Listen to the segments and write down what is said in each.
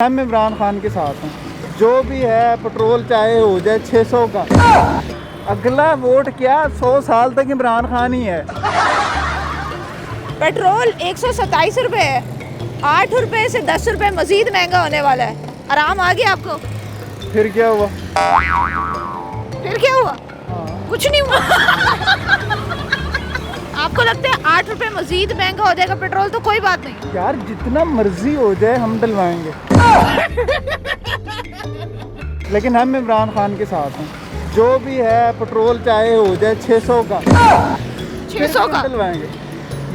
हम इमरान खान के साथ हैं। जो भी है पेट्रोल चाहे हो जाए 600 का, अगला वोट क्या 100 साल तक इमरान खान ही है। पेट्रोल 127 रुपये है, 8 रुपये से 10 रुपये मजीद महंगा होने वाला है। आराम आ गया आपको? फिर क्या हुआ? फिर क्या हुआ? कुछ नहीं हुआ। आपको लगता है 8 रुपये मजीद महंगा हो जाएगा पेट्रोल तो कोई बात नहीं? यार जितना मर्जी हो जाए हम डलवाएंगे, लेकिन हम इमरान खान के साथ हैं। जो भी है पेट्रोल चाहे हो जाए 600 का, 600 का डलवाएंगे।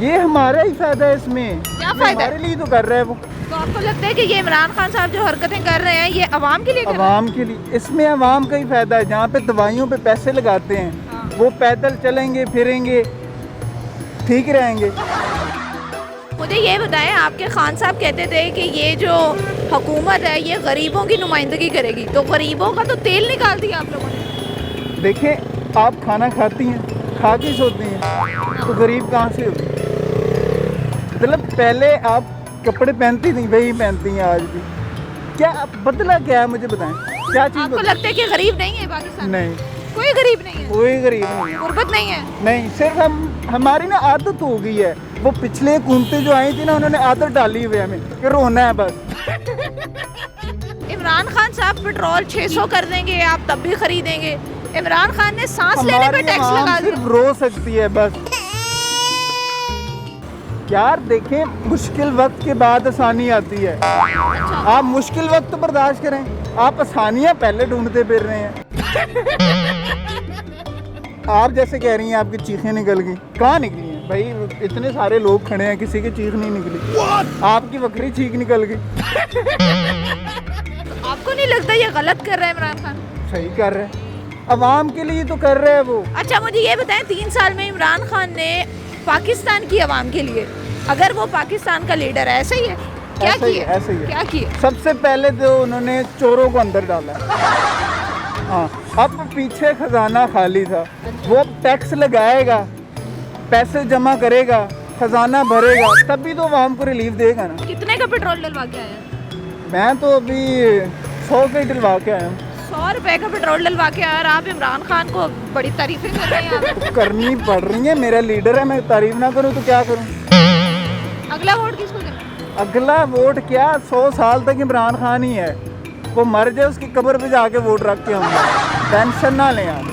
ये हमारा ही फायदा है इसमें। क्या फायदा? हमारे लिए तो कर रहे हैं वो। तो आपको लगता है कि ये इमरान खान साहब जो हरकतें कर रहे हैं ये अवाम के लिए कर रहे हैं? अवाम के लिए, इसमें अवाम का ही फायदा है। जहाँ पे दवाइयों पे पैसे लगाते हैं वो पैदल चलेंगे फिरेंगे ठीक रहेंगे। मुझे ये बताएं, आपके खान साहब कहते थे कि ये जो हुकूमत है ये गरीबों की नुमाइंदगी करेगी, तो गरीबों का तो तेल निकाल दिया आप लोगों ने। देखें, आप खाना खाती हैं, खा के सोती हैं, तो गरीब कहाँ से होती? मतलब पहले आप कपड़े पहनती थी, वही पहनती हैं आज भी। क्या बदला क्या है मुझे बताएं, क्या चीज़ आपको लगता है कि गरीब नहीं है पाकिस्तान? नहीं, कोई गरीब नहीं है, कोई गरीब नहीं है। गुर्बत नहीं है। नहीं, सिर्फ हमारी ना आदत हो गई है। वो पिछले हुकूमतें जो आई थी ना, उन्होंने आदत डाली हुई है हमें कि रोना है बस। इमरान खान साहब पेट्रोल 600 कर देंगे, आप तब भी खरीदेंगे। इमरान खान ने सांस लेने पे टैक्स लगा दिया। सिर्फ रो सकती है बस। यार देखें, मुश्किल वक्त के बाद आसानी आती है। आप मुश्किल वक्त तो बर्दाश्त करें, आप आसानियां पहले ढूंढते फिर रहे हैं। आप जैसे कह रही हैं आपकी चीखें निकल गई, कहाँ निकली हैं भाई? इतने सारे लोग खड़े हैं, किसी की चीख नहीं निकली। आपकी बकरी चीख निकल गई। तो आपको नहीं लगता ये गलत कर रहा है इमरान खान? सही कर रहे हैं, अवाम के लिए तो कर रहे हैं वो। अच्छा मुझे ये बताएं, 3 साल में इमरान खान ने पाकिस्तान की आवाम के लिए, अगर वो पाकिस्तान का लीडर है, ऐसा ही है? क्या ऐसा ही किया? है, ऐसा ही है। क्या किया? सबसे पहले तो उन्होंने चोरों को अंदर डाला। हाँ, अब पीछे खजाना खाली था, वो टैक्स लगाएगा, पैसे जमा करेगा, खजाना भरेगा, तभी तो आवाम को रिलीफ देगा ना। कितने का पेट्रोल डलवा के आया? मैं तो अभी 100 का ही डलवा के आया हूँ। 100 रुपए का पेट्रोल डलवा के आया और आप इमरान खान को बड़ी तारीफें कर रहे हैं। तो करनी पड़ रही है, मेरा लीडर है, मैं तारीफ ना करूँ तो क्या करूँ? अगला वोट किसको देना? अगला वोट क्या 100 साल तक इमरान खान ही है। वो मर जाए, उसकी कब्र पे जाके वोट रख के आऊँगा। टेंशन ना लें आप।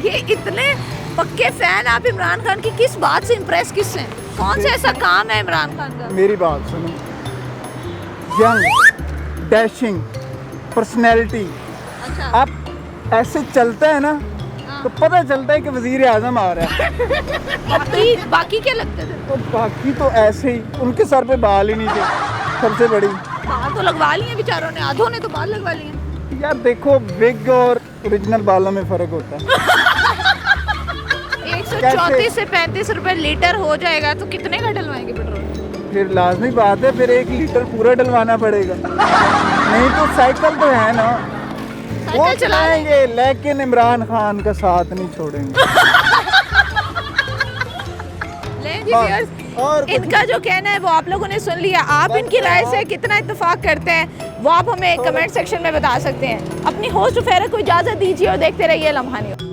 ये इतने पक्के फैन आप इमरान खान की, किस बात से इम्प्रेस किससे? कौन सा ऐसा काम है इमरान खान का? मेरी बात सुनो, यंग, डैशिंग पर्सनैलिटी। अच्छा। आप ऐसे चलता है ना तो पता चलता है कि वजीर आजम आ रहा है। बाकी क्या लगते थे? तो बाकी तो ऐसे ही, उनके सर पे बाल ही नहीं थे। सबसे बड़ी बाल तो लगवा लिए बेचारों ने, आधों ने तो बाल लगवा लिए। यार देखो, विग और ओरिजिनल बालों में फर्क होता है। 134 से 35 रुपए लीटर हो जाएगा तो कितने का डलवाएंगे पेट्रोल? फिर लाजमी बात है, फिर 1 लीटर पूरा डलवाना पड़ेगा। नहीं तो साइकिल तो है ना, वो साइकिल चलाएंगे, लेकिन इमरान खान का साथ नहीं छोड़ेंगे। और इनका जो कहना है वो आप लोगों ने सुन लिया। आप इनकी राय से कितना इत्तेफाक करते हैं वो आप हमें कमेंट सेक्शन में बता सकते हैं। अपनी होस्ट फेरा को इजाज़त दीजिए और देखते रहिए लम्हा न्यूज़।